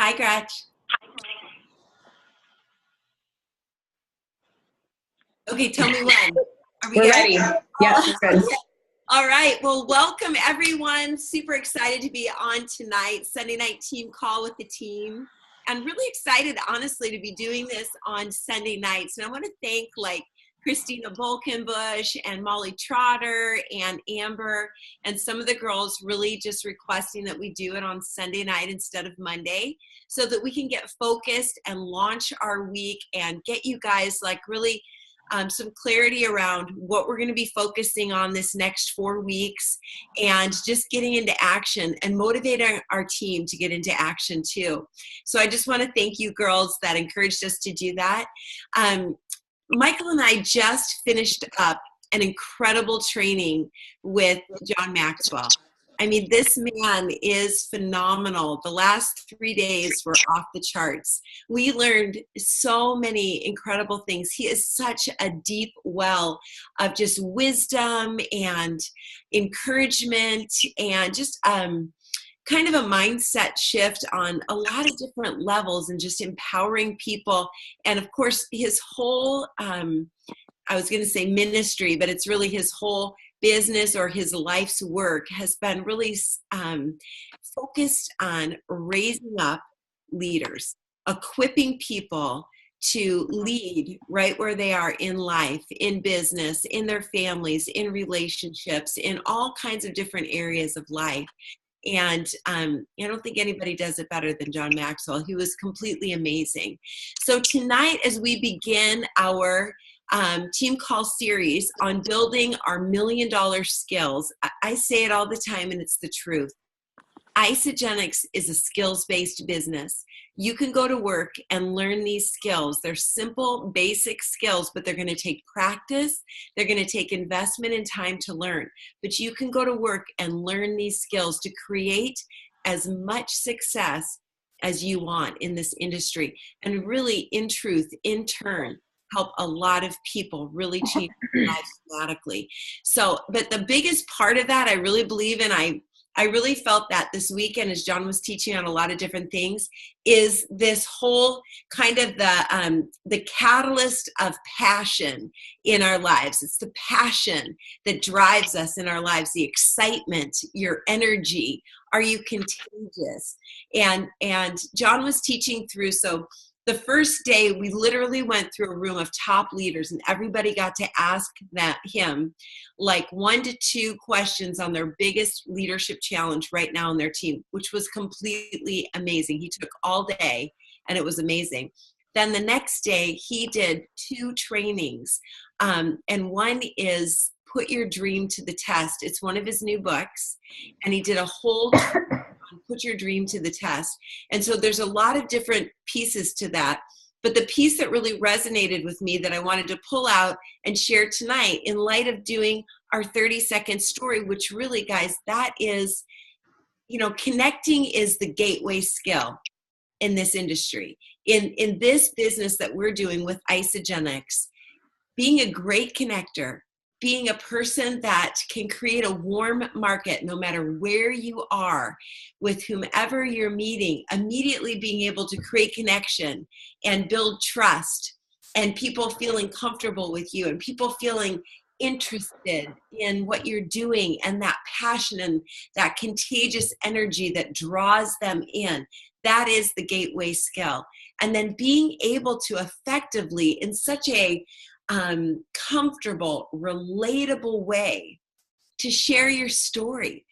Hi, Gretch. Okay, tell me when. Are we We're good? ready. Yeah, Oh, we're good. all right. Well, welcome everyone. Super excited to be on tonight, Sunday night team call with the team. And really excited, honestly, to be doing this on Sunday nights. And I want to thank Christina Bolkenbush and Molly Trotter and Amber and some of the girls really just requesting that we do it on Sunday night instead of Monday so that we can get focused and launch our week and get you guys really some clarity around what we're going to be focusing on this next 4 weeks and just getting into action and motivating our team to get into action too. So I just want to thank you girls that encouraged us to do that. Michael and I just finished up an incredible training with John Maxwell. I mean, this man is phenomenal. The last 3 days were off the charts. We learned so many incredible things. He is such a deep well of just wisdom and encouragement and just kind of a mindset shift on a lot of different levels and just empowering people. And of course, his whole, I was going to say ministry, but it's really his whole business or his life's work has been really focused on raising up leaders, equipping people to lead right where they are in life, in business, in their families, in relationships, in all kinds of different areas of life. And I don't think anybody does it better than John Maxwell. He was completely amazing. So tonight, as we begin our team call series on building our $1 million skills, I say it all the time, and it's the truth. Isagenix is a skills-based business. You can go to work and learn these skills. They're simple, basic skills, but they're going to take practice. They're going to take investment and time to learn. But you can go to work and learn these skills to create as much success as you want in this industry. And really, in truth, in turn, help a lot of people really change their lives dramatically. So, but the biggest part of that, I really believe in, I really felt that this weekend as John was teaching on a lot of different things, is this whole kind of the catalyst of passion in our lives. It's the passion that drives us in our lives, the excitement, your energy. Are you contagious? And John was teaching through, so the first day we literally went through a room of top leaders and everybody got to ask him like 1 to 2 questions on their biggest leadership challenge right now on their team, which was completely amazing. He took all day and it was amazing. Then the next day he did 2 trainings, and one is Put Your Dream to the Test. It's one of his new books, and he did a whole Put Your Dream to the Test. And so there's a lot of different pieces to that. But the piece that really resonated with me that I wanted to pull out and share tonight in light of doing our 30-second story, which really, guys, that is, connecting is the gateway skill in this industry. In this business that we're doing with Isagenix, being a great connector, being a person that can create a warm market no matter where you are with whomever you're meeting, immediately being able to create connection and build trust and people feeling comfortable with you and people feeling interested in what you're doing and that passion and that contagious energy that draws them in. That is the gateway skill. And then being able to effectively, in such a comfortable, relatable way, to share your story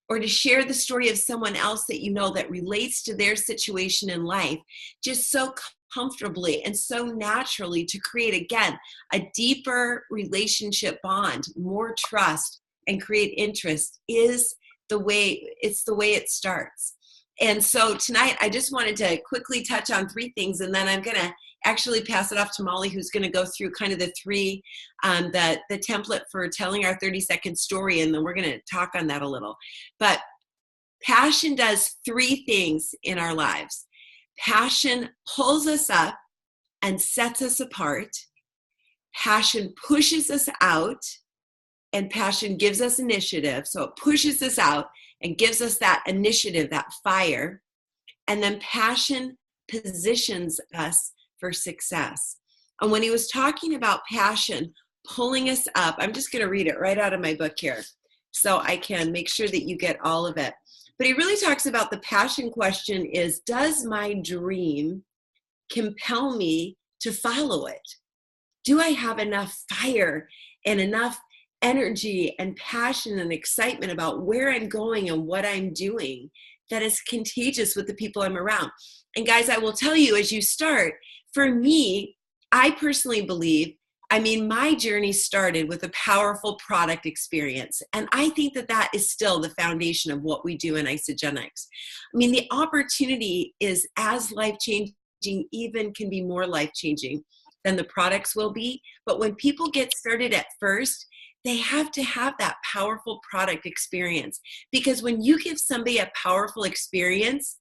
or to share the story of someone else that you know that relates to their situation in life, just so comfortably and so naturally to create, again, a deeper relationship bond, more trust, and create interest is the way it starts. And so tonight, I just wanted to quickly touch on 3 things, and then I'm going to actually pass it off to Molly, who's going to go through kind of the 3, the template for telling our 30-second story, and then we're going to talk on that a little. But passion does 3 things in our lives. Passion pulls us up and sets us apart. Passion pushes us out, and passion gives us initiative. So it pushes us out and gives us that initiative, that fire. And then passion positions us for success. And when he was talking about passion pulling us up, I'm just going to read it right out of my book here so I can make sure that you get all of it. But he really talks about the passion question is, does my dream compel me to follow it? Do I have enough fire and enough energy and passion and excitement about where I'm going and what I'm doing that is contagious with the people I'm around? And guys, I will tell you, as you start, for me, I personally believe, my journey started with a powerful product experience. And I think that that is still the foundation of what we do in Isogenics. The opportunity is as life-changing, even can be more life-changing than the products will be. But when people get started at first, they have to have that powerful product experience. Because when you give somebody a powerful experience,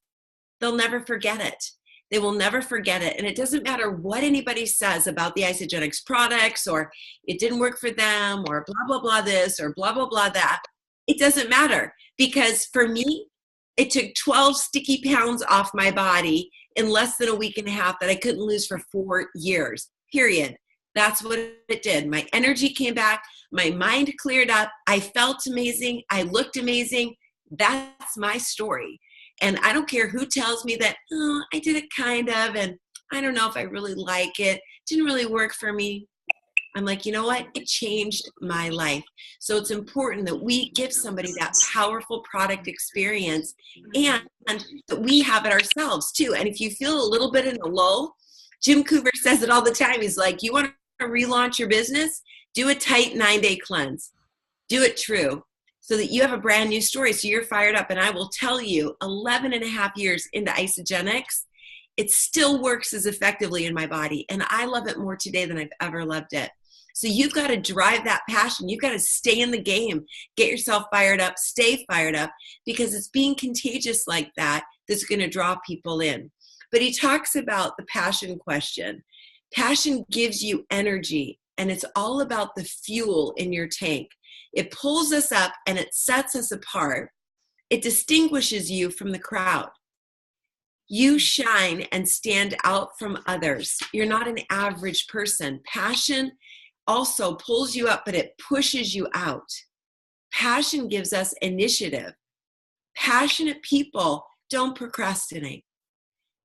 they'll never forget it. They will never forget it. And it doesn't matter what anybody says about the Isogenics products, or it didn't work for them, or blah, blah, blah this, or blah, blah, blah that. It doesn't matter. Because for me, it took 12 sticky pounds off my body in less than a week and a half that I couldn't lose for 4 years, period. That's what it did. My energy came back. My mind cleared up. I felt amazing. I looked amazing. That's my story. And I don't care who tells me that, oh, I did it kind of, and I don't know if I really like it. Didn't really work for me. I'm like, you know what? It changed my life. So it's important that we give somebody that powerful product experience and that we have it ourselves too. And if you feel a little bit in a lull, Jim Coover says it all the time. He's like, you want to relaunch your business? Do a tight 9-day cleanse. Do it true so that you have a brand new story. So you're fired up. And I will tell you, 11 and a half years into Isogenics, it still works as effectively in my body. And I love it more today than I've ever loved it. So you've got to drive that passion. You've got to stay in the game, get yourself fired up, stay fired up, because it's being contagious like that that's going to draw people in. But he talks about the passion question. Passion gives you energy, and it's all about the fuel in your tank. It pulls us up and it sets us apart. It distinguishes you from the crowd. You shine and stand out from others. You're not an average person. Passion also pulls you up, but it pushes you out. Passion gives us initiative. Passionate people don't procrastinate.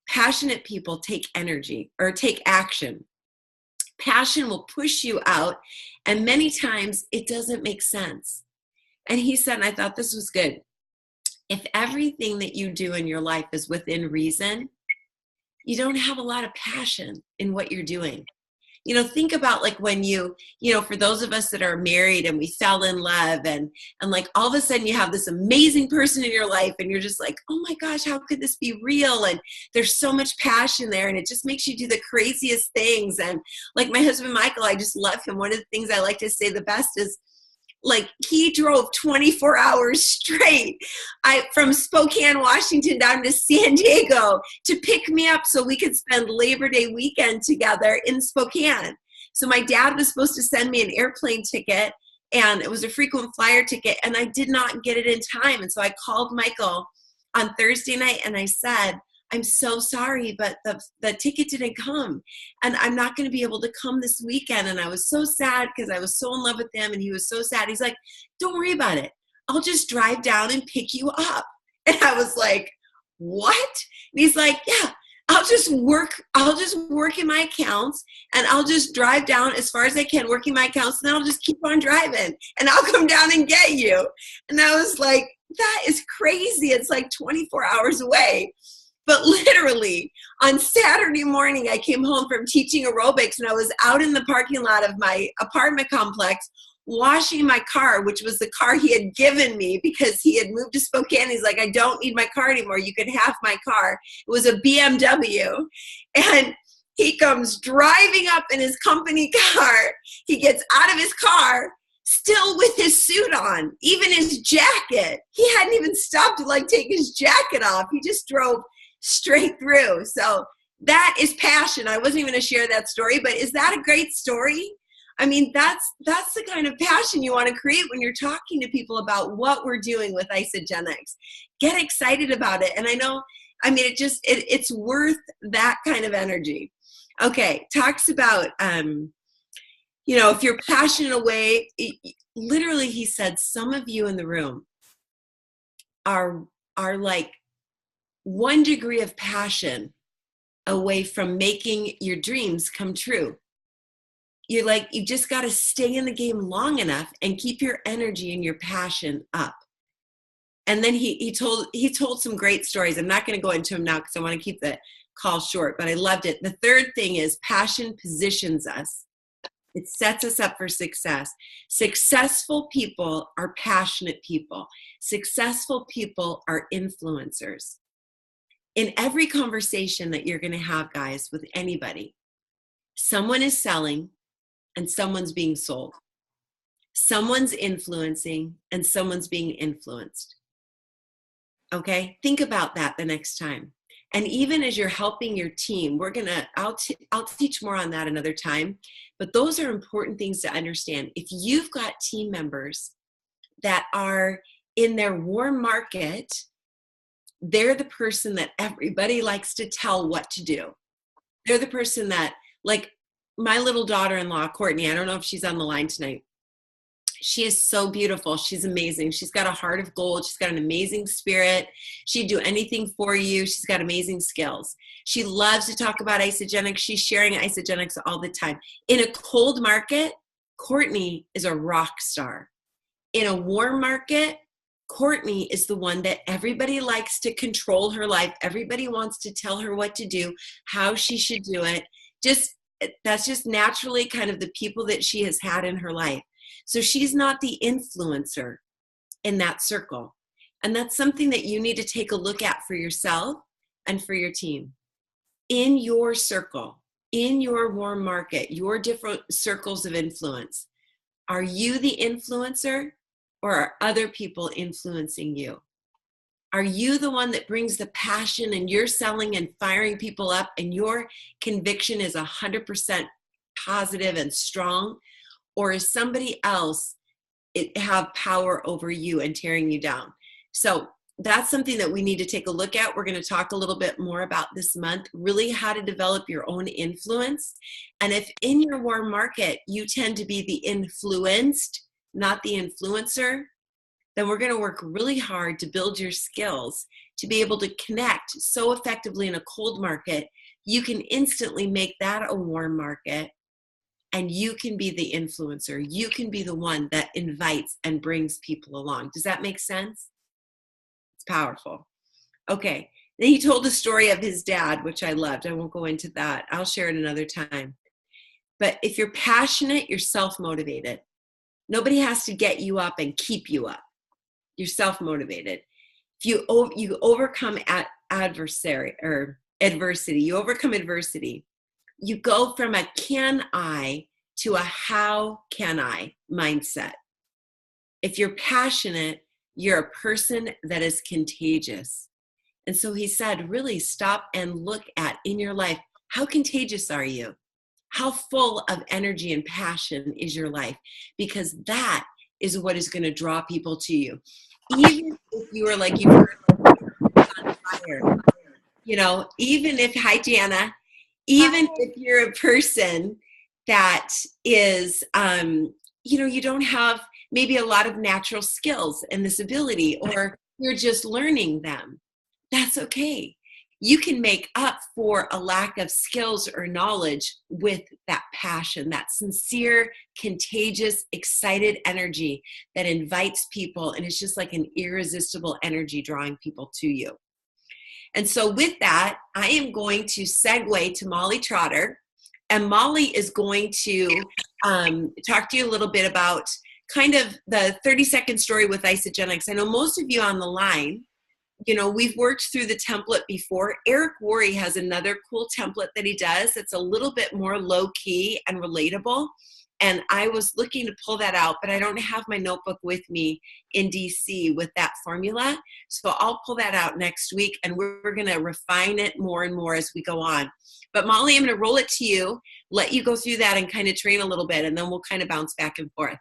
Passionate people take energy or take action. Passion will push you out, and many times it doesn't make sense. And he said, and I thought this was good, if everything that you do in your life is within reason, you don't have a lot of passion in what you're doing. Think about like when for those of us that are married and we fell in love and like all of a sudden you have this amazing person in your life and you're just like, oh my gosh, how could this be real? And there's so much passion there and it just makes you do the craziest things. And like my husband, Michael, I just love him. One of the things I like to say the best is, like, he drove 24 hours straight from Spokane, Washington down to San Diego to pick me up so we could spend Labor Day weekend together in Spokane. So my dad was supposed to send me an airplane ticket, and it was a frequent flyer ticket, and I did not get it in time. And so I called Michael on Thursday night and I said, I'm so sorry, but the ticket didn't come and I'm not going to be able to come this weekend. And I was so sad because I was so in love with him and he was so sad. He's like, don't worry about it. I'll just drive down and pick you up. And I was like, what? And he's like, yeah, I'll just work in my accounts and I'll just drive down as far as I can working my accounts. And then I'll just keep on driving and I'll come down and get you. And I was like, that is crazy. It's like 24 hours away. But literally on Saturday morning, I came home from teaching aerobics and I was out in the parking lot of my apartment complex washing my car, which was the car he had given me because he had moved to Spokane. He's like, I don't need my car anymore. You can have my car. It was a BMW. And he comes driving up in his company car. He gets out of his car still with his suit on, even his jacket. He hadn't even stopped to like take his jacket off. He just drove straight through. So that is passion. I wasn't even going to share that story, but is that a great story? I mean, that's the kind of passion you want to create when you're talking to people about what we're doing with Isogenics. Get excited about it. And I know I mean, it's worth that kind of energy. Okay, talks about, if you're passionate away, literally he said, some of you in the room are like 1 degree of passion away from making your dreams come true. You're like, you just got to stay in the game long enough and keep your energy and your passion up. And then he told some great stories. I'm not going to go into them now because I want to keep the call short, but I loved it. The third thing is passion positions us. It sets us up for success. Successful people are passionate people. Successful people are influencers. In every conversation that you're going to have, guys, with anybody, someone is selling and someone's being sold. Someone's influencing and someone's being influenced. Okay? Think about that the next time. And even as you're helping your team, I'll teach more on that another time, but those are important things to understand. If you've got team members that are in their warm market, they're the person that everybody likes to tell what to do. They're the person that, like my little daughter-in-law, Courtney, I don't know if she's on the line tonight. She is so beautiful. She's amazing. She's got a heart of gold. She's got an amazing spirit. She'd do anything for you. She's got amazing skills. She loves to talk about isogenics. She's sharing isogenics all the time. In a cold market, Courtney is a rock star. In a warm market, Courtney is the one that everybody likes to control her life. Everybody wants to tell her what to do, how she should do it. That's just naturally kind of the people that she has had in her life. So she's not the influencer in that circle. And that's something that you need to take a look at for yourself and for your team. In your circle, in your warm market, your different circles of influence, are you the influencer or are other people influencing you? Are you the one that brings the passion and you're selling and firing people up and your conviction is 100% positive and strong? Or is somebody else have power over you and tearing you down? So that's something that we need to take a look at. We're going to talk a little bit more about this month, really how to develop your own influence. And if in your warm market, you tend to be the influenced, not the influencer, then we're going to work really hard to build your skills to be able to connect so effectively in a cold market. You can instantly make that a warm market. And you can be the influencer. You can be the one that invites and brings people along. Does that make sense? It's powerful. Okay. Then he told the story of his dad, which I loved. I won't go into that. I'll share it another time. But if you're passionate, you're self-motivated. Nobody has to get you up and keep you up. You're self-motivated. If you overcome adversity, you overcome adversity. You go from a can I to a how can I mindset. If you're passionate, you're a person that is contagious. And so he said, really stop and look at in your life, how contagious are you? How full of energy and passion is your life? Because that is what is going to draw people to you. Even if you are like, you're on fire, even if, hi, Jana, even if you're a person that is, you don't have maybe a lot of natural skills and this ability, or you're just learning them, that's okay. You can make up for a lack of skills or knowledge with that passion, that sincere, contagious, excited energy that invites people. And it's just like an irresistible energy drawing people to you. And so with that, I am going to segue to Molly Trotter. And Molly is going to talk to you a little bit about kind of the 30-second story with Isogenics. I know most of you on the line, we've worked through the template before. Eric Worre has another cool template that he does that's a little bit more low-key and relatable. And I was looking to pull that out, but I don't have my notebook with me in DC with that formula. So I'll pull that out next week, and we're going to refine it more and more as we go on. But Molly, I'm going to roll it to you, let you go through that and kind of train a little bit, and then we'll kind of bounce back and forth.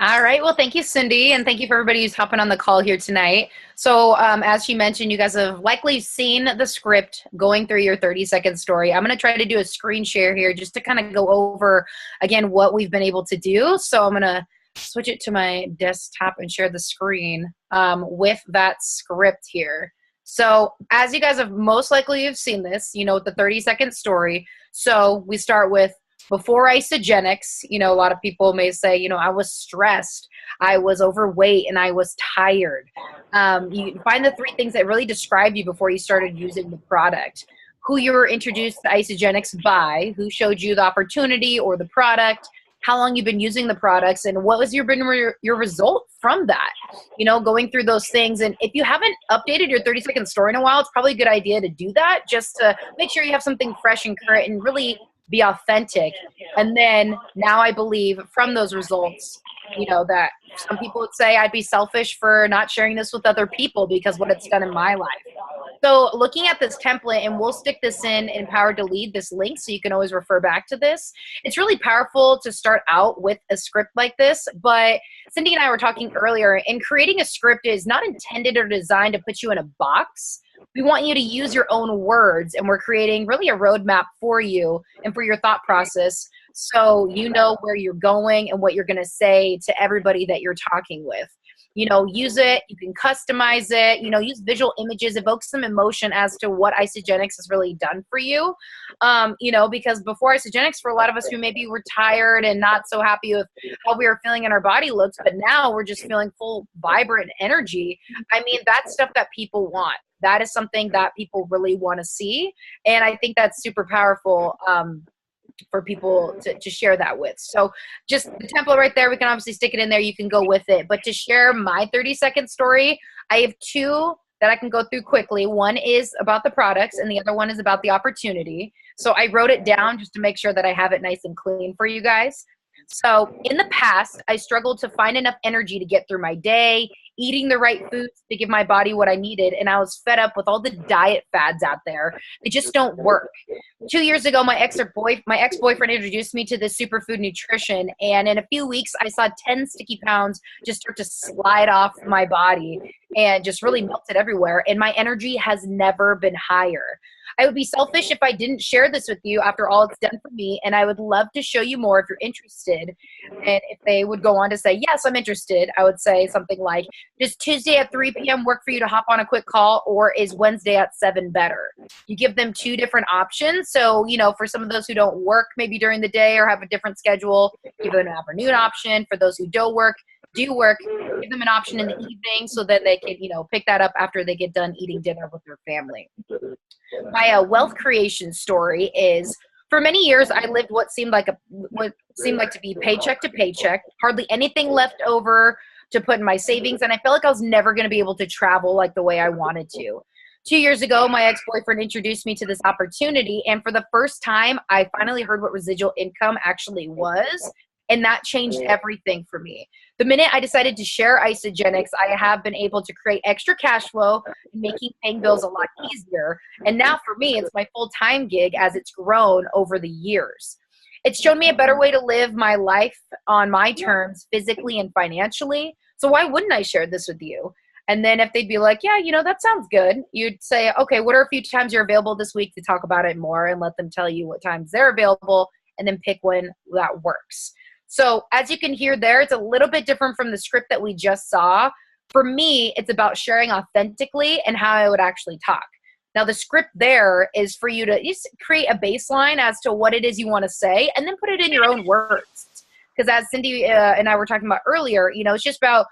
All right. Well, thank you, Cindy, and thank you for everybody who's hopping on the call here tonight. So, as she mentioned, you guys have likely seen the script going through your 30-second story. I'm going to try to do a screen share here just to kind of go over, again, what we've been able to do. So I'm going to switch it to my desktop and share the screen with that script here. So as you guys have most likely have seen this, the 30-second story. So we start with before isogenics. A lot of people may say, I was stressed, I was overweight, and I was tired. You find the three things that really describe you before you started using the product. Who you were introduced to isogenics by, who showed you the opportunity or the product, how long you've been using the products, and what was your result from that. Going through those things. And if you haven't updated your 30-second story in a while, it's probably a good idea to do that just to make sure you have something fresh and current and really be authentic. And then now I believe from those results, that some people would say I'd be selfish for not sharing this with other people because what it's done in my life. So looking at this template, and we'll stick this in Empowered to Lead, this link, so you can always refer back to this. It's really powerful to start out with a script like this, but Cindy and I were talking earlier, and creating a script is not intended or designed to put you in a box. We want you to use your own words, and we're creating really a roadmap for you and for your thought process, so you know where you're going and what you're going to say to everybody that you're talking with. Use it. You can customize it. Use visual images, evoke some emotion as to what isogenics has really done for you. Because before isogenics, for a lot of us who maybe were tired and not so happy with how we were feeling in our body looks, but now we're just feeling full, vibrant energy. That's stuff that people want. That is something that people really want to see. And I think that's super powerful for people to share that with. So just the template right there, we can obviously stick it in there. You can go with it. But to share my 30-second story, I have two that I can go through quickly. One is about the products and the other one is about the opportunity. So I wrote it down just to make sure that I have it nice and clean for you guys. So in the past, I struggled to find enough energy to get through my day, eating the right foods to give my body what I needed, and I was fed up with all the diet fads out there. They just don't work. 2 years ago, my ex-boyfriend introduced me to this superfood nutrition, and in a few weeks, I saw 10 sticky pounds just start to slide off my body and just really melted everywhere, and my energy has never been higher. I would be selfish if I didn't share this with you after all it's done for me, and I would love to show you more if you're interested. And if they would go on to say, yes, I'm interested, I would say something like, does Tuesday at 3 p.m. work for you to hop on a quick call, or is Wednesday at 7 better? You give them two different options. So, for some of those who don't work maybe during the day or have a different schedule, give them an afternoon option. For those who do work, give them an option in the evening so that they can, pick that up after they get done eating dinner with their family. My wealth creation story is, for many years, I lived what seemed like to be paycheck to paycheck, hardly anything left over to put in my savings, and I felt like I was never going to be able to travel like the way I wanted to. 2 years ago, my ex-boyfriend introduced me to this opportunity, and for the first time, I finally heard what residual income actually was, and that changed everything for me. The minute I decided to share isogenics, I have been able to create extra cash flow, making paying bills a lot easier. And now for me, it's my full-time gig as it's grown over the years. It's shown me a better way to live my life on my terms, physically and financially. So why wouldn't I share this with you? And then if they'd be like, yeah, that sounds good, you'd say, okay, what are a few times you're available this week to talk about it more, and let them tell you what times they're available, and then pick when that works. So as you can hear there, it's a little bit different from the script that we just saw. For me, it's about sharing authentically and how I would actually talk. Now, the script there is for you to just create a baseline as to what it is you want to say, and then put it in your own words. Because as Cindy and I were talking about earlier, it's just about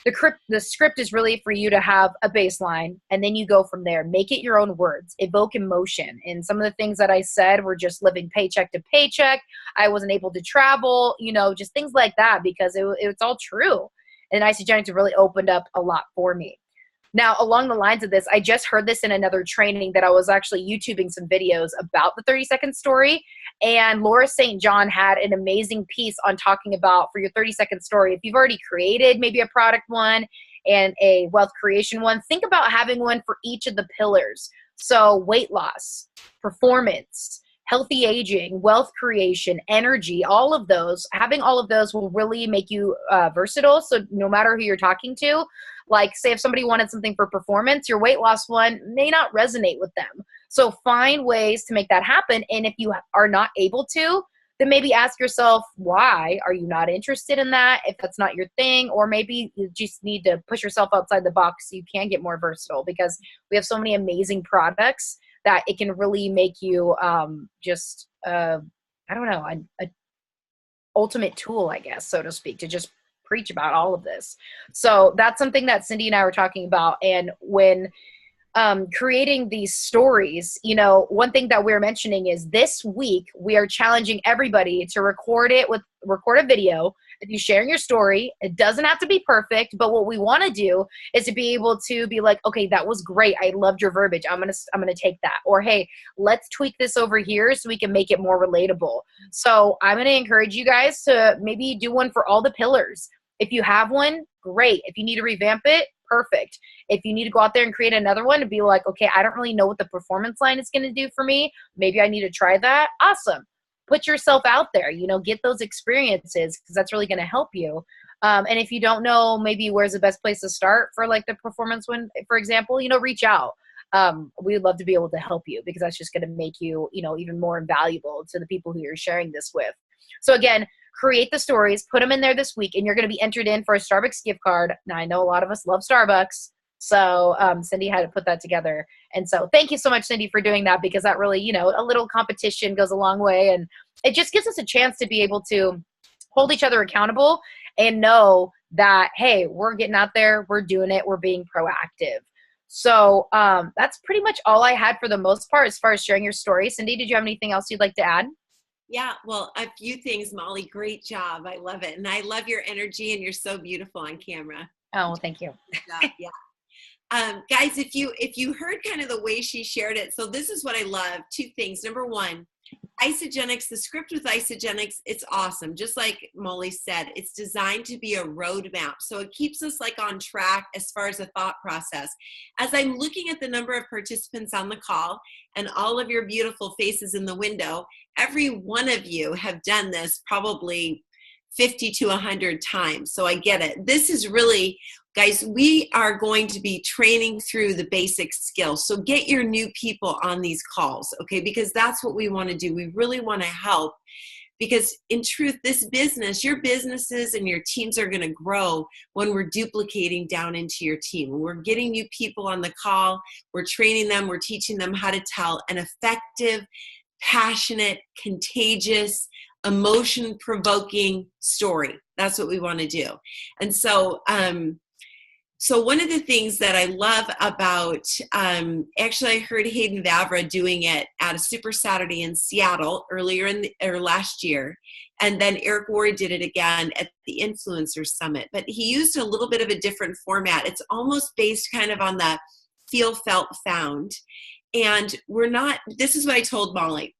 the script is really for you to have a baseline, and then you go from there. Make it your own words. Evoke emotion. And some of the things that I said were just living paycheck to paycheck. I wasn't able to travel, just things like that, because it's all true. And isogenics really opened up a lot for me. Now, along the lines of this, I just heard this in another training that I was actually YouTubing some videos about the 30-second story. And Laura St. John had an amazing piece on talking about, for your 30-second story, if you've already created maybe a product one and a wealth creation one, think about having one for each of the pillars. So weight loss, performance, healthy aging, wealth creation, energy, all of those, having all of those will really make you versatile. So no matter who you're talking to, like say if somebody wanted something for performance, your weight loss one may not resonate with them. So find ways to make that happen. And if you are not able to, then maybe ask yourself, why are you not interested in that if that's not your thing? Or maybe you just need to push yourself outside the box so you can get more versatile, because we have so many amazing products that it can really make you I don't know, a ultimate tool, I guess, so to speak, to just preach about all of this. So that's something that Cindy and I were talking about. And when creating these stories, you know, one thing that we're mentioning is this week we are challenging everybody to record a video of you sharing your story. It doesn't have to be perfect, but what we want to do is to be able to be like, okay, that was great. I loved your verbiage. I'm gonna take that. Or hey, let's tweak this over here so we can make it more relatable. So I'm gonna encourage you guys to maybe do one for all the pillars. If you have one, great. If you need to revamp it, perfect. If you need to go out there and create another one and be like, okay, I don't really know what the performance line is going to do for me. Maybe I need to try that. Awesome. Put yourself out there, you know, get those experiences, because that's really going to help you. And if you don't know, maybe where's the best place to start for like the performance one, for example, you know, reach out. We'd love to be able to help you, because that's just going to make you, you know, even more invaluable to the people who you're sharing this with. So again, create the stories, put them in there this week, and you're going to be entered in for a Starbucks gift card. Now, I know a lot of us love Starbucks, so Cindy had to put that together. And so thank you so much, Cindy, for doing that, because that really, you know, a little competition goes a long way. And it just gives us a chance to be able to hold each other accountable and know that, hey, we're getting out there, we're doing it, we're being proactive. So that's pretty much all I had for the most part as far as sharing your story. Cindy, did you have anything else you'd like to add? Yeah, well, a few things, Molly. Great job. I love it. And I love your energy, and you're so beautiful on camera. Oh, thank you. Good job. Yeah. Guys, if you heard kind of the way she shared it, so this is what I love. Two things. Number one, Isagenix, the script with Isagenix, it's awesome. Just like Molly said, it's designed to be a roadmap. So it keeps us like on track as far as the thought process. As I'm looking at the number of participants on the call and all of your beautiful faces in the window, every one of you have done this probably 50 to 100 times. So I get it. This is really, guys, we are going to be training through the basic skills. So get your new people on these calls, okay? Because that's what we want to do. We really want to help, because in truth, this business, your businesses and your teams are going to grow when we're duplicating down into your team. When we're getting new people on the call, we're training them, we're teaching them how to tell an effective, passionate, contagious, emotion-provoking story. That's what we want to do. And so, so one of the things that I love about, actually I heard Hayden Vavra doing it at a Super Saturday in Seattle earlier or last year. And then Eric Worre did it again at the Influencer Summit. But he used a little bit of a different format. It's almost based kind of on the feel, felt, found. And this is what I told Molly.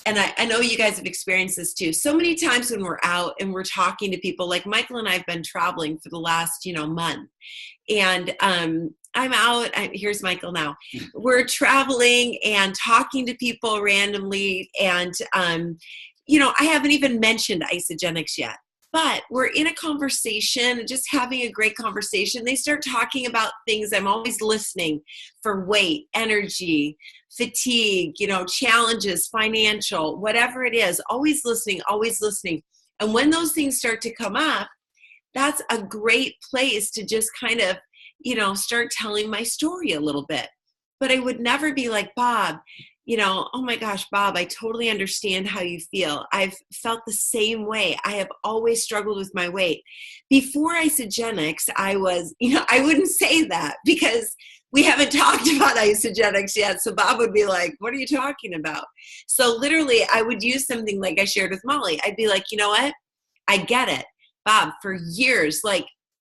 And I know you guys have experienced this too. So many times when we're out and we're talking to people, like Michael and I have been traveling for the last, month. And I'm out. Here's Michael now. We're traveling and talking to people randomly. And, I haven't even mentioned Isagenix yet. But we're in a conversation, just having a great conversation. They start talking about things. I'm always listening for weight, energy, fatigue, challenges, financial, whatever it is, always listening, always listening. And when those things start to come up, that's a great place to just kind of, start telling my story a little bit. But I would never be like, Bob, oh my gosh, Bob, I totally understand how you feel. I've felt the same way. I have always struggled with my weight. Before Isagenix, I was, I wouldn't say that because we haven't talked about Isagenix yet. So Bob would be like, what are you talking about? So literally I would use something like I shared with Molly. I'd be like, you know what? I get it. Bob, for years,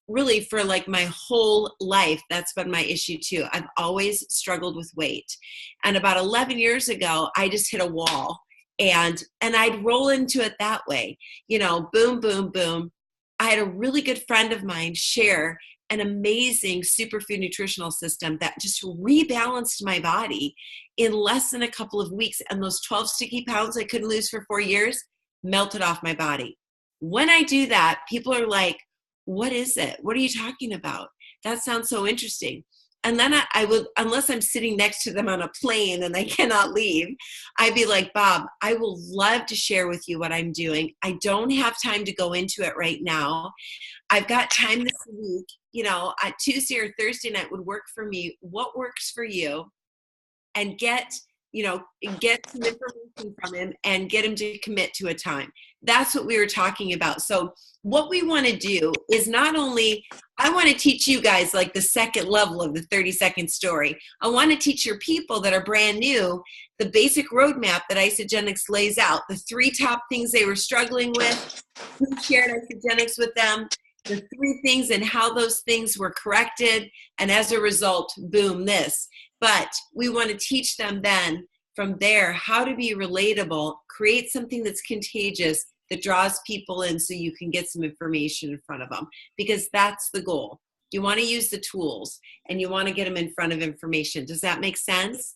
really for my whole life, that's been my issue too. I've always struggled with weight. And about 11 years ago, I just hit a wall and I'd roll into it that way, boom, boom, boom. I had a really good friend of mine share an amazing superfood nutritional system that just rebalanced my body in less than a couple of weeks. And those 12 sticky pounds I couldn't lose for 4 years melted off my body. When I do that, people are like, what is it? What are you talking about? That sounds so interesting. And then I would, unless I'm sitting next to them on a plane and they cannot leave, I'd be like, Bob, I will love to share with you what I'm doing. I don't have time to go into it right now. I've got time this week, you know, at Tuesday or Thursday night would work for me. What works for you? And get some information from him and get him to commit to a time. That's what we were talking about. So what we want to do is not only, I want to teach you guys like the second level of the 30-second story. I want to teach your people that are brand new the basic roadmap that Isagenix lays out, the 3 top things they were struggling with, who shared Isagenix with them, the 3 things and how those things were corrected, and as a result, boom, this. But we want to teach them then from there how to be relatable, create something that's contagious that draws people in so you can get some information in front of them, because that's the goal. You want to use the tools and you want to get them in front of information. Does that make sense?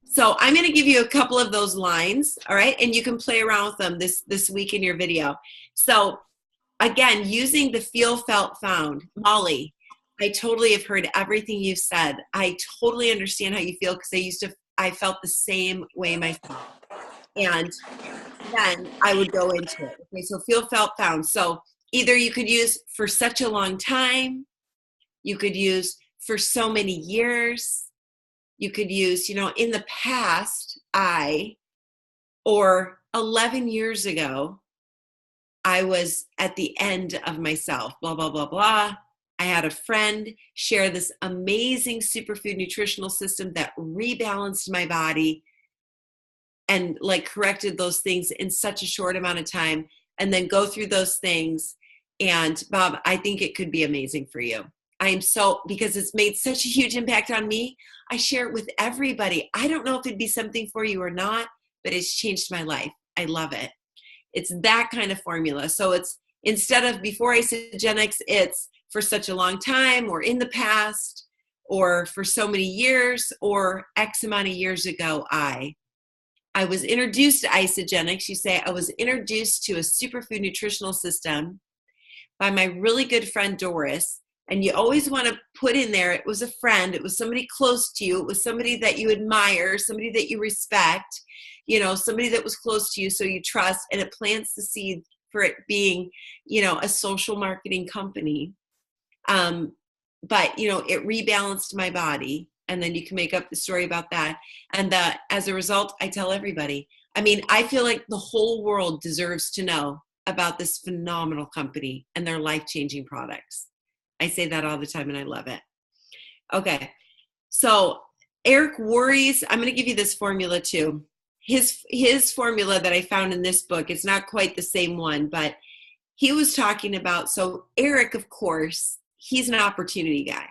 So I'm going to give you a couple of those lines, all right? And you can play around with them this week in your video. So again, using the feel, felt, found. Molly, I totally have heard everything you've said. I totally understand how you feel because I felt the same way myself. And then I would go into it. Okay, so feel, felt, found. So either you could use for such a long time, you could use for so many years, you could use, you know, in the past, or 11 years ago, I was at the end of myself, blah, blah, blah, blah. I had a friend share this amazing superfood nutritional system that rebalanced my body and like corrected those things in such a short amount of time, and then go through those things. And Bob, I think it could be amazing for you. Because it's made such a huge impact on me, I share it with everybody. I don't know if it'd be something for you or not, but it's changed my life. I love it. It's that kind of formula. So it's instead of before Isagenix, it's for such a long time, or in the past, or for so many years, or X amount of years ago, I was introduced to Isagenix. You say, I was introduced to a superfood nutritional system by my really good friend, Doris. And you always want to put in there, it was a friend, it was somebody close to you, it was somebody that you admire, somebody that you respect, you know, somebody that was close to you, so you trust, and it plants the seed for it being, you know, a social marketing company. But, you know, it rebalanced my body, and then you can make up the story about that. And as a result, I tell everybody, I mean, I feel like the whole world deserves to know about this phenomenal company and their life-changing products. I say that all the time and I love it. Okay. So Eric worries, I'm going to give you this formula too. His formula that I found in this book, it's not quite the same one, but he was talking about, so Eric, of course, he's an opportunity guy.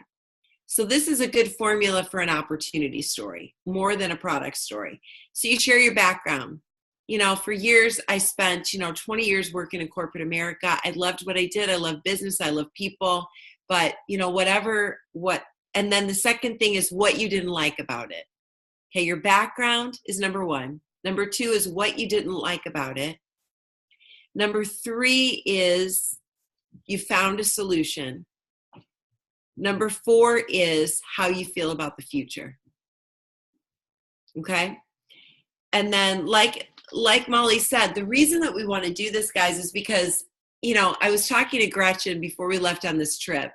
So this is a good formula for an opportunity story, more than a product story. So you share your background. You know, for years, I spent, 20 years working in corporate America. I loved what I did. I love business. I love people. But, and then the second thing is what you didn't like about it. Okay, your background is number 1. Number 2 is what you didn't like about it. Number 3 is you found a solution. Number 4 is how you feel about the future. Okay? And then like Molly said, the reason that we want to do this, guys, is because, I was talking to Gretchen before we left on this trip.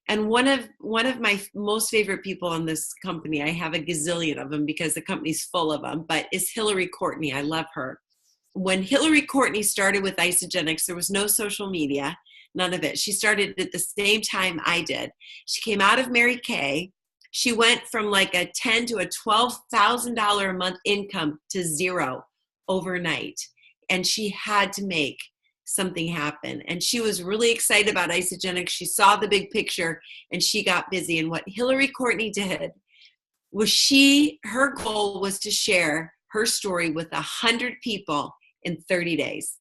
And one of my most favorite people in this company, I have a gazillion of them because the company's full of them, but is Hillary Courtney. I love her. When Hillary Courtney started with Isagenix, there was no social media, none of it. She started at the same time I did. She came out of Mary Kay. She went from like a $10,000 to a $12,000 a month income to zero overnight. And she had to make something happen. And she was really excited about Isagenix. She saw the big picture and she got busy. And what Hillary Courtney did was her goal was to share her story with 100 people in 30 days.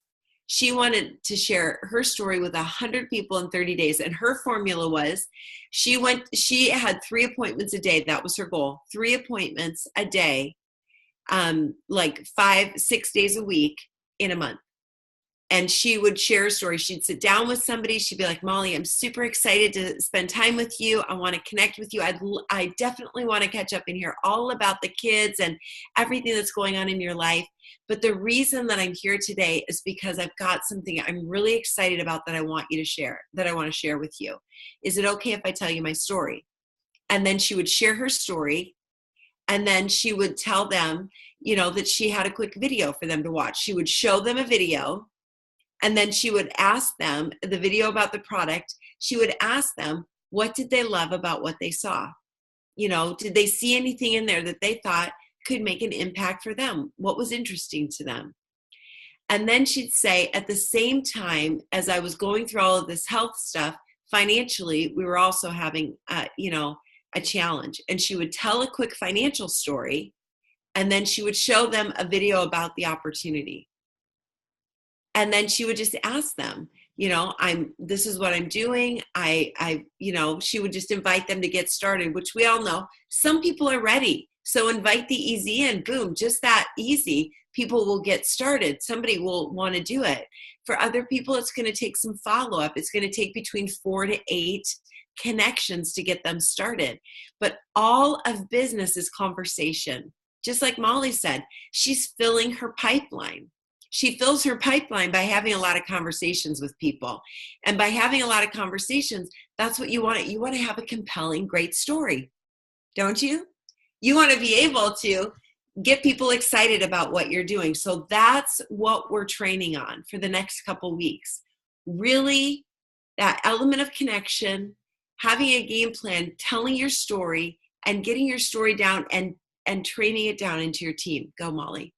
She wanted to share her story with 100 people in 30 days. And her formula was she had 3 appointments a day. That was her goal. 3 appointments a day, like 5-6 days a week in a month. And she would share a story. She'd sit down with somebody. She'd be like, Molly, I'm super excited to spend time with you. I want to connect with you. I definitely want to catch up and hear all about the kids and everything that's going on in your life. But the reason that I'm here today is because I've got something I'm really excited about that I want you to share, that I want to share with you. Is it okay if I tell you my story? And then she would share her story. And then she would tell them, that she had a quick video for them to watch. She would show them a video. And then she would ask them the video about the product. She would ask them, what did they love about what they saw? Did they see anything in there that they thought could make an impact for them? What was interesting to them? And then she'd say, at the same time as I was going through all of this health stuff, financially, we were also having, a challenge. And she would tell a quick financial story, and then she would show them a video about the opportunity. And then she would just ask them, this is what I'm doing. She would just invite them to get started, which we all know some people are ready. So invite the easy in, boom, just that easy. People will get started. Somebody will want to do it. For other people, it's going to take some follow-up. It's going to take between 4 to 8 connections to get them started. But all of business is conversation. Just like Molly said, she's filling her pipeline. She fills her pipeline by having a lot of conversations with people. And by having a lot of conversations, that's what you want. You want to have a compelling, great story, don't you? You want to be able to get people excited about what you're doing. So that's what we're training on for the next couple weeks. Really, that element of connection, having a game plan, telling your story, and getting your story down and training it down into your team. Go, Molly.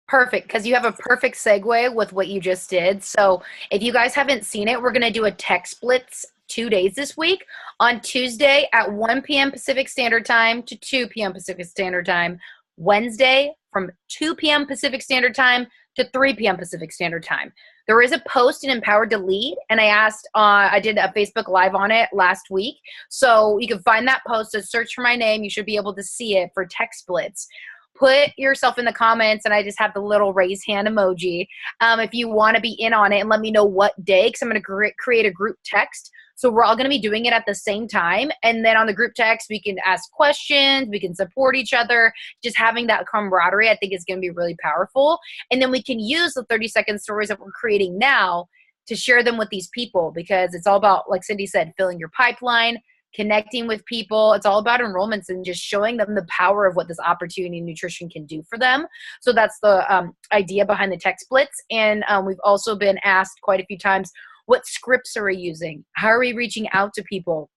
Perfect, because you have a perfect segue with what you just did. So if you guys haven't seen it, we're going to do a text blitz 2 days this week. On Tuesday at 1 p.m. Pacific Standard Time to 2 p.m. Pacific Standard Time. Wednesday from 2 p.m. Pacific Standard Time to 3 p.m. Pacific Standard Time. There is a post in Empowered to Lead, and I did a Facebook Live on it last week. So you can find that post, so search for my name. You should be able to see it for text blitz. Put yourself in the comments, and I just have the little raise hand emoji if you want to be in on it, and let me know what day, because I'm going to create a group text. So we're all going to be doing it at the same time. And then on the group text, we can ask questions. We can support each other. Just having that camaraderie, I think, is going to be really powerful. And then we can use the 30-second stories that we're creating now to share them with these people, because it's all about, like Cindy said, filling your pipeline, connecting with people. It's all about enrollments and just showing them the power of what this opportunity in nutrition can do for them. So that's the idea behind the text blitz. And we've also been asked quite a few times, what scripts are we using? How are we reaching out to people?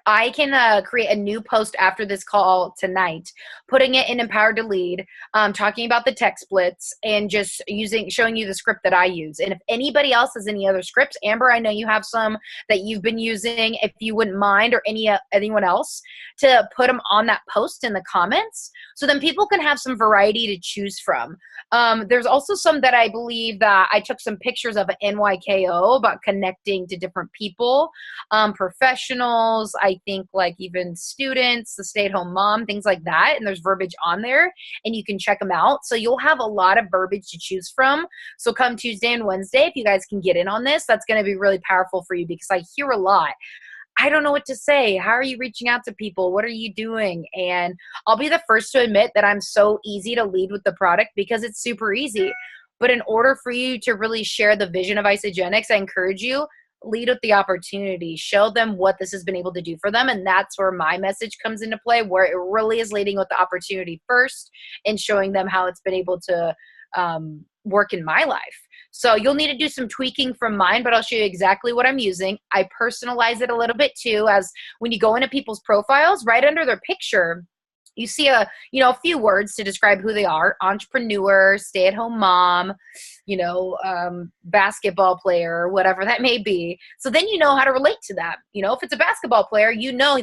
I can create a new post after this call tonight, putting it in Empowered to Lead, talking about the text blitz, and just showing you the script that I use. And if anybody else has any other scripts, Amber, I know you have some that you've been using. If you wouldn't mind, or anyone else, to put them on that post in the comments, so then people can have some variety to choose from. There's also some that I believe that I took some pictures of at NYKO about connecting to different people, professionals, I think, like even students, the stay-at-home mom, things like that. And there's verbiage on there, and you can check them out. So you'll have a lot of verbiage to choose from. So come Tuesday and Wednesday, if you guys can get in on this, that's going to be really powerful for you, because I hear a lot. I don't know what to say. How are you reaching out to people? What are you doing? And I'll be the first to admit that I'm so easy to lead with the product, because it's super easy. But in order for you to really share the vision of Isagenix, I encourage you, lead with the opportunity. Show them what this has been able to do for them. And that's where my message comes into play, where it really is leading with the opportunity first and showing them how it's been able to work in my life. So you'll need to do some tweaking from mine, but I'll show you exactly what I'm using. I personalize it a little bit too, as when you go into people's profiles, right under their picture, you see a few words to describe who they are: entrepreneur, stay-at-home mom, basketball player, whatever that may be. So then you know how to relate to that. If it's a basketball player,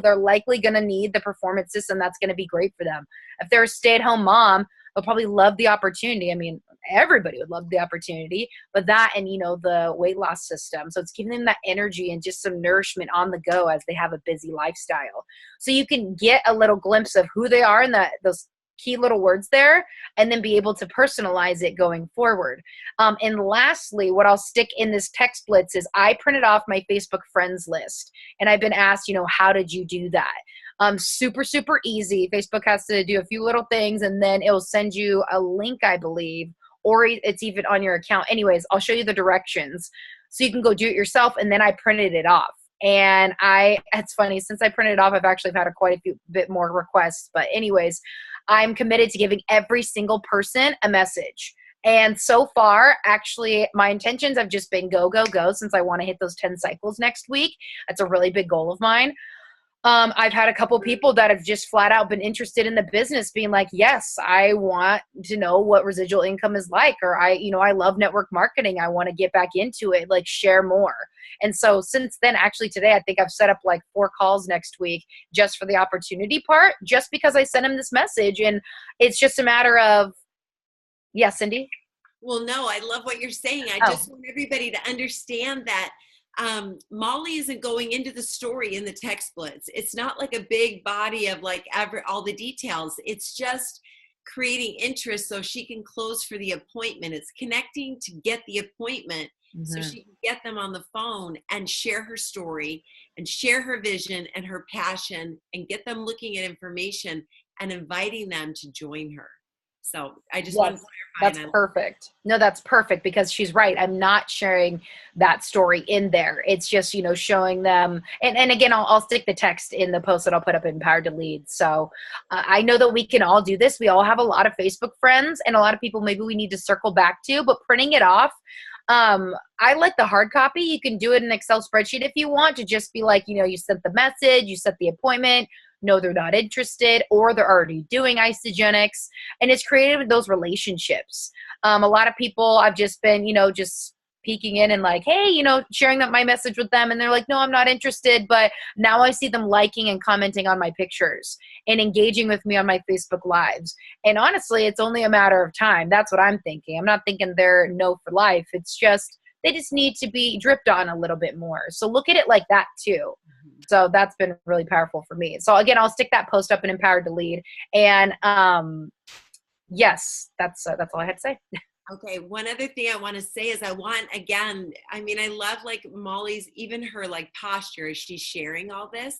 they're likely going to need the performance system that's going to be great for them. If they're a stay-at-home mom, they'll probably love the opportunity. I mean, everybody would love the opportunity, but that and, the weight loss system. So it's giving them that energy and just some nourishment on the go as they have a busy lifestyle. So you can get a little glimpse of who they are and those key little words there, and then be able to personalize it going forward. And lastly, what I'll stick in this text blitz is I printed off my Facebook friends list, and I've been asked, how did you do that? Super, super easy. Facebook has to do a few little things, and then it'll send you a link, I believe, or it's even on your account. Anyways, I'll show you the directions so you can go do it yourself. And then I printed it off. And it's funny, since I printed it off, I've actually had quite a bit more requests. But anyways, I'm committed to giving every single person a message. And so far, actually, my intentions have just been go, go, go, since I want to hit those 10 cycles next week. That's a really big goal of mine. I've had a couple people that have just flat out been interested in the business, being like, yes, I want to know what residual income is like, or I love network marketing. I want to get back into it, like share more. And so since then, actually today, I think I've set up like 4 calls next week just for the opportunity part, just because I sent him this message. And it's just a matter of, yeah, Cindy? Well, no, I love what you're saying. I just want everybody to understand that Molly isn't going into the story in the text blitz. It's not like a big body of like all the details. It's just creating interest so she can close for the appointment. It's connecting to get the appointment so she can get them on the phone and share her story and share her vision and her passion and get them looking at information and inviting them to join her. So I just want to clarify. That's perfect. No, that's perfect, because she's right. I'm not sharing that story in there. It's just, showing them. And again, I'll stick the text in the post that I'll put up in Empowered to Lead. So I know that we can all do this. We all have a lot of Facebook friends and a lot of people maybe we need to circle back to, but printing it off. I like the hard copy. You can do it in an Excel spreadsheet if you want to just be like, you sent the message, you set the appointment. No, they're not interested, or they're already doing isogenics, and it's created those relationships. A lot of people I've just been, just peeking in and like, hey, sharing my message with them, and they're like, no, I'm not interested, but now I see them liking and commenting on my pictures and engaging with me on my Facebook Lives. And honestly, it's only a matter of time. That's what I'm thinking. I'm not thinking they're no for life. It's just, they just need to be dripped on a little bit more. So look at it like that too. So that's been really powerful for me. So again, I'll stick that post up in Empowered to Lead. And yes, that's all I had to say. Okay. One other thing I want to say is I love like Molly's, even her like posture as she's sharing all this.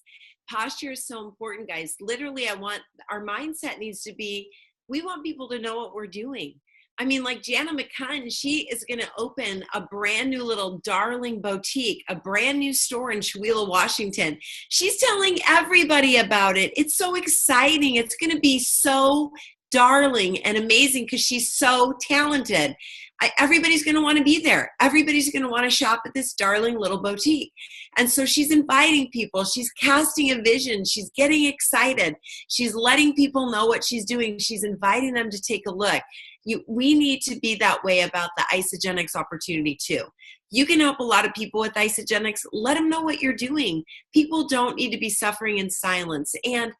Posture is so important, guys. Literally, our mindset needs to be, we want people to know what we're doing. Like Jana McCunn, she is going to open a brand new little darling boutique, a brand new store in Chewelah, Washington. She's telling everybody about it. It's so exciting. It's going to be so darling and amazing because she's so talented. Everybody's going to want to be there. Everybody's going to want to shop at this darling little boutique. And so she's inviting people. She's casting a vision. She's getting excited. She's letting people know what she's doing. She's inviting them to take a look. We need to be that way about the isogenics opportunity too. You can help a lot of people with isogenics. Let them know what you're doing. People don't need to be suffering in silence. And,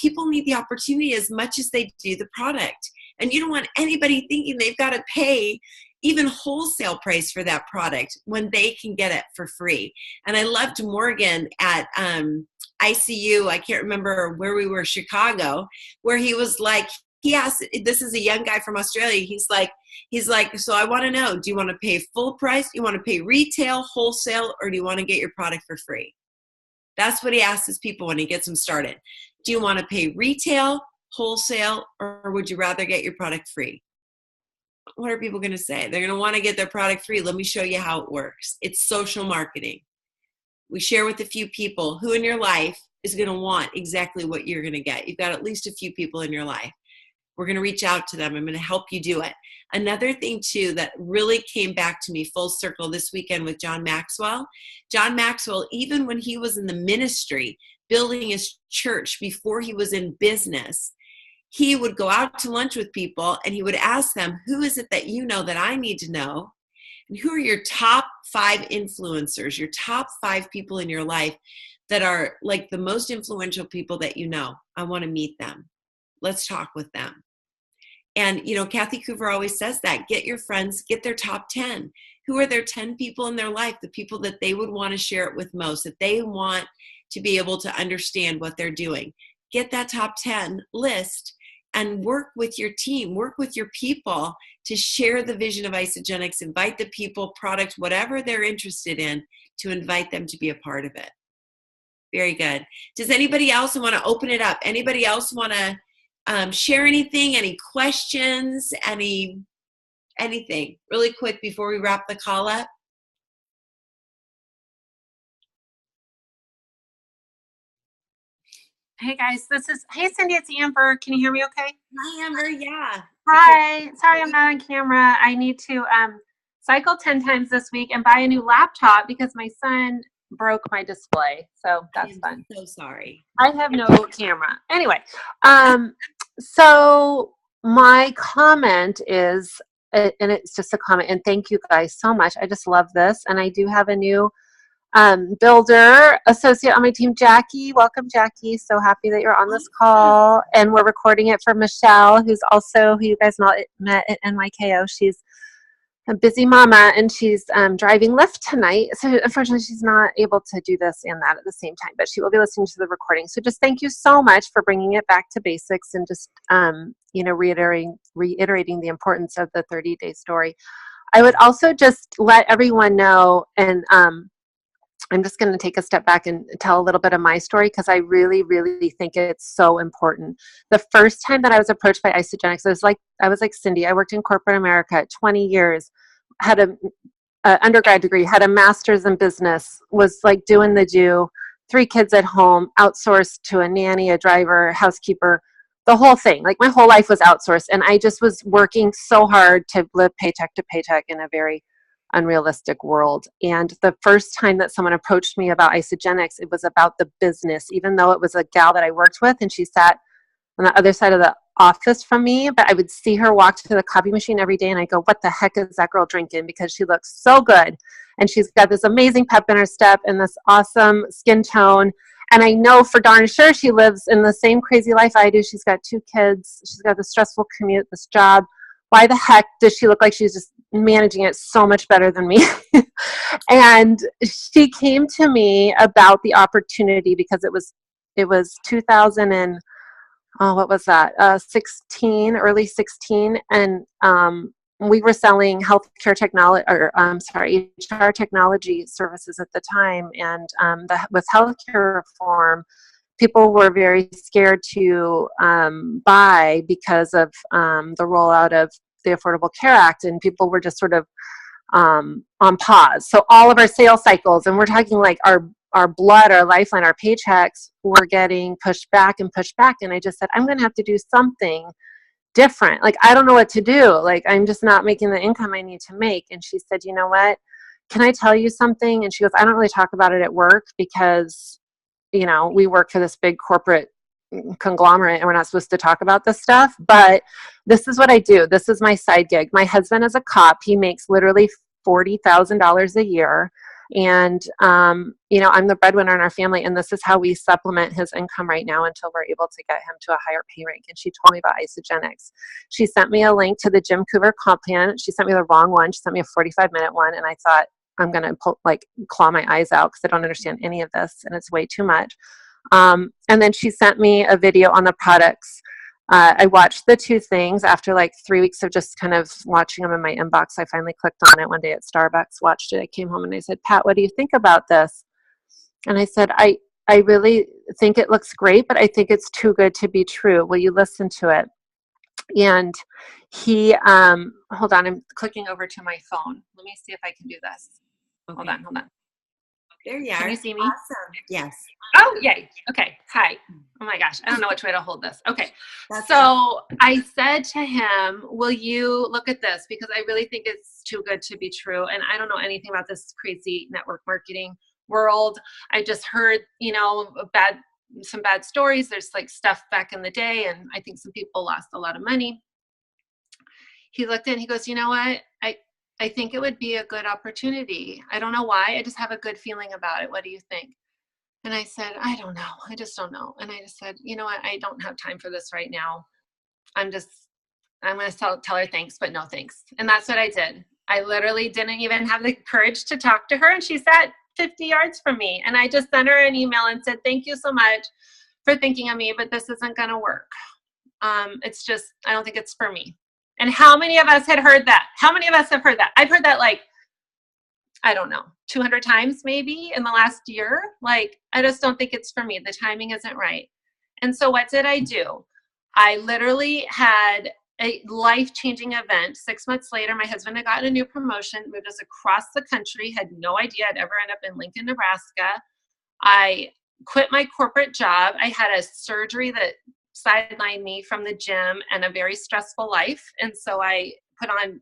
people need the opportunity as much as they do the product. And you don't want anybody thinking they've got to pay even wholesale price for that product when they can get it for free. And I loved Morgan at ICU. I can't remember where we were, Chicago, where he was like, he asked, this is a young guy from Australia. He's like, so I want to know, do you want to pay full price? Do you want to pay retail, wholesale, or do you want to get your product for free? That's what he asks his people when he gets them started. Do you want to pay retail, wholesale, or would you rather get your product free? What are people going to say? They're going to want to get their product free. Let me show you how it works. It's social marketing. We share with a few people who in your life is going to want exactly what you're going to get. You've got at least a few people in your life. We're going to reach out to them. I'm going to help you do it. Another thing too that really came back to me full circle this weekend with John Maxwell. John Maxwell, even when he was in the ministry, building his church before he was in business, he would go out to lunch with people and he would ask them, who is it that you know that I need to know? And who are your top 5 influencers, your top 5 people in your life that are like the most influential people that you know? I want to meet them. Let's talk with them. And, Kathy Coover always says that, get your friends, get their top 10. Who are their 10 people in their life, the people that they would want to share it with most, that they want to be able to understand what they're doing. Get that top 10 list and work with your team, work with your people to share the vision of Isagenix, invite the people, product, whatever they're interested in, to invite them to be a part of it. Very good. Does anybody else want to open it up? Anybody else want to share anything, any questions, anything really quick before we wrap the call up? Hey guys, hey Cindy, it's Amber. Can you hear me okay? Hi Amber, yeah. Hi, sorry I'm not on camera. I need to cycle 10 times this week and buy a new laptop because my son broke my display. So that's fun. I'm so sorry. I have no camera. Anyway, so my comment is, and it's just a comment, and thank you guys so much. I just love this. And I do have a new builder associate on my team, Jackie. Welcome, Jackie. So happy that you're on this call. And we're recording it for Michelle, who you guys met at NYKO. She's a busy mama, and she's driving Lyft tonight. So unfortunately, she's not able to do this and that at the same time, but she will be listening to the recording. So just thank you so much for bringing it back to basics and just, reiterating the importance of the 30-day story. I would also just let everyone know, and I'm just going to take a step back and tell a little bit of my story because I really, really think it's so important. The first time that I was approached by Isagenix, I was like Cindy. I worked in corporate America 20 years, had a undergrad degree, had a master's in business, was like doing the do, 3 kids at home, outsourced to a nanny, a driver, housekeeper, the whole thing. Like my whole life was outsourced, and I just was working so hard to live paycheck to paycheck in a very unrealistic world. And the first time that someone approached me about Isagenix, it was about the business, even though it was a gal that I worked with and she sat on the other side of the office from me, but I would see her walk to the copy machine every day and I go, what the heck is that girl drinking? Because she looks so good. And she's got this amazing pep in her step and this awesome skin tone. And I know for darn sure she lives in the same crazy life I do. She's got 2 kids. She's got this stressful commute, this job. Why the heck does she look like she's just managing it so much better than me? And she came to me about the opportunity because it was 2000 and what was that? 16, early 16, and we were selling healthcare technology, HR technology services at the time, and with healthcare reform, people were very scared to buy because of the rollout of the Affordable Care Act, and people were just sort of on pause. So all of our sales cycles, and we're talking like our blood, our lifeline, our paychecks were getting pushed back. And I just said, I'm going to have to do something different. Like, I don't know what to do. Like, I'm just not making the income I need to make. And she said, you know what? Can I tell you something? And she goes, I don't really talk about it at work because we work for this big corporate conglomerate and we're not supposed to talk about this stuff, but this is what I do. This is my side gig. My husband is a cop. He makes literally $40,000 a year. And, I'm the breadwinner in our family, and this is how we supplement his income right now until we're able to get him to a higher pay rank. And she told me about Isagenix. She sent me a link to the Jim Coover comp plan. She sent me the wrong one. She sent me a 45-minute one. And I thought, I'm going to claw my eyes out because I don't understand any of this and it's way too much. And then she sent me a video on the products. I watched the 2 things after like 3 weeks of just kind of watching them in my inbox. I finally clicked on it one day at Starbucks, watched it. I came home and I said, Pat, what do you think about this? And I said, I really think it looks great, but I think it's too good to be true. Will you listen to it? And he, hold on, I'm clicking over to my phone. Let me see if I can do this. Okay. Hold on. There you are. Can you see me? Awesome. Yes. Oh, yay. Okay. Hi. Oh my gosh. I don't know which way to hold this. Okay. So I said to him, will you look at this? Because I really think it's too good to be true. And I don't know anything about this crazy network marketing world. I just heard, some bad stories. There's like stuff back in the day. And I think some people lost a lot of money. He looked in, he goes, you know what? I think it would be a good opportunity. I don't know why. I just have a good feeling about it. What do you think? And I said, I don't know. I just don't know. And I just said, you know what? I don't have time for this right now. I'm going to tell her thanks, but no thanks. And that's what I did. I literally didn't even have the courage to talk to her. And she sat 50 yards from me. And I just sent her an email and said, thank you so much for thinking of me, but this isn't going to work. It's just, I don't think it's for me. And how many of us had heard that? How many of us have heard that? I've heard that like, I don't know, 200 times maybe in the last year. Like, I just don't think it's for me. The timing isn't right. And so what did I do? I literally had a life-changing event. 6 months later, my husband had gotten a new promotion, moved us across the country, had no idea I'd ever end up in Lincoln, Nebraska. I quit my corporate job. I had a surgery that sidelined me from the gym and a very stressful life. And so I put on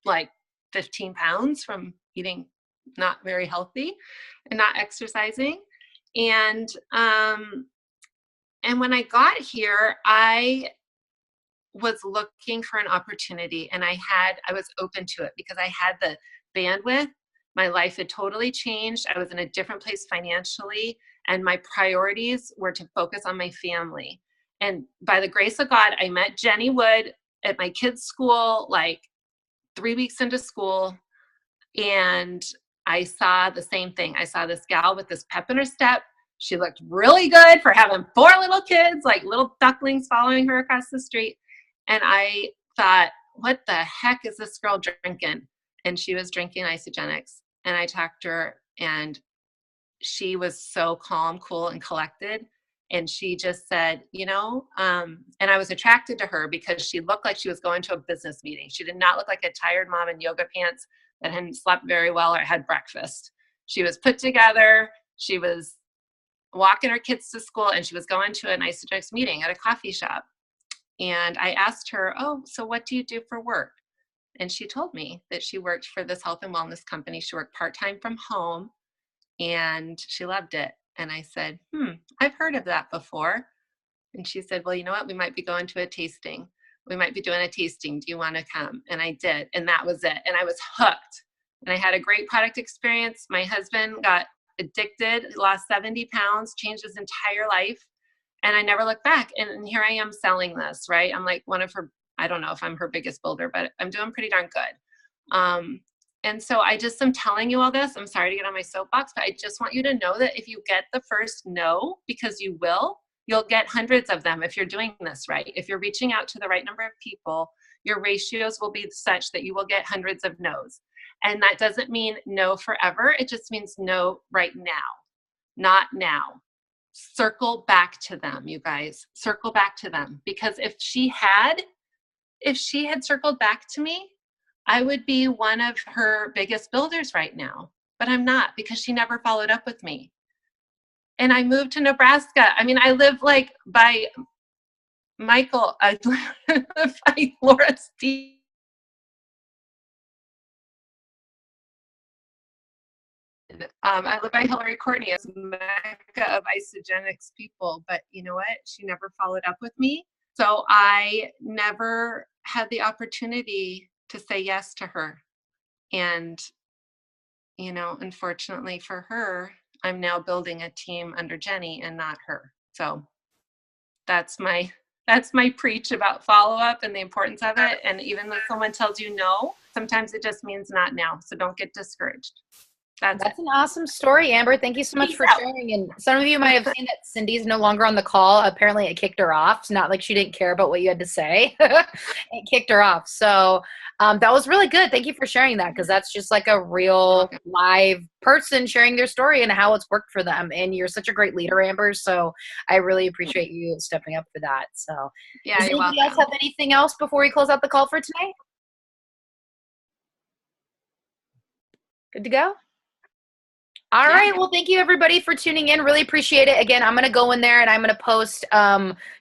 like 15 pounds from eating not very healthy and not exercising. And when I got here, I was looking for an opportunity, and I was open to it because I had the bandwidth. My life had totally changed. I was in a different place financially, and my priorities were to focus on my family. And by the grace of God, I met Jenny Wood at my kids' school, like 3 weeks into school. And I saw the same thing. I saw this gal with this pep in her step. She looked really good for having 4 little kids, like little ducklings following her across the street. And I thought, what the heck is this girl drinking? And she was drinking Isogenics. And I talked to her, and she was so calm, cool, and collected. And she just said, and I was attracted to her because she looked like she was going to a business meeting. She did not look like a tired mom in yoga pants that hadn't slept very well or had breakfast. She was put together. She was walking her kids to school, and she was going to an Isogenics meeting at a coffee shop. And I asked her, oh, so what do you do for work? And she told me that she worked for this health and wellness company. She worked part-time from home, and she loved it. And I said, I've heard of that before. And she said, well, you know what? We might be going to a tasting. We might be doing a tasting. Do you want to come? And I did. And that was it. And I was hooked. And I had a great product experience. My husband got addicted, lost 70 pounds, changed his entire life. And I never looked back. And here I am selling this, right? I'm like one of her, I don't know if I'm her biggest builder, but I'm doing pretty darn good. And so I just am telling you all this. I'm sorry to get on my soapbox, but I just want you to know that if you get the first no, because you will, you'll get hundreds of them if you're doing this right. If you're reaching out to the right number of people, your ratios will be such that you will get hundreds of no's. And that doesn't mean no forever. It just means no right now, not now. Circle back to them, you guys. Circle back to them. Because if she had circled back to me, I would be one of her biggest builders right now. But I'm not, because she never followed up with me. And I moved to Nebraska. I mean, I live like by Michael, I live by Laura Steve. I live by Hillary Courtney, as mecca of Isogenics people. But you know what? She never followed up with me. So I never had the opportunity to say yes to her. And, unfortunately for her, I'm now building a team under Jenny and not her. So that's my preach about follow-up and the importance of it. And even though someone tells you no, sometimes it just means not now. So don't get discouraged. That's an awesome story, Amber. Thank you so much for sharing. And some of you might have seen that Cindy's no longer on the call. Apparently it kicked her off. It's not like she didn't care about what you had to say. It kicked her off. So that was really good. Thank you for sharing that, because that's just like a real live person sharing their story and how it's worked for them. And you're such a great leader, Amber. So I really appreciate you stepping up for that. So yeah, does anybody else have anything else before we close out the call for tonight? Good to go? All right. Well, thank you everybody for tuning in. Really appreciate it. Again, I'm going to go in there and I'm going to post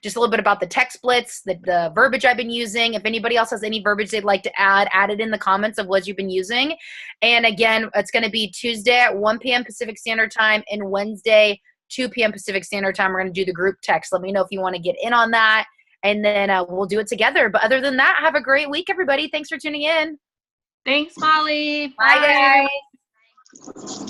just a little bit about the text blitz, the verbiage I've been using. If anybody else has any verbiage they'd like to add it in the comments of what you've been using. And again, it's going to be Tuesday at 1 p.m. Pacific Standard Time and Wednesday, 2 p.m. Pacific Standard Time. We're going to do the group text. Let me know if you want to get in on that. And then we'll do it together. But other than that, have a great week, everybody. Thanks for tuning in. Thanks, Molly. Bye guys.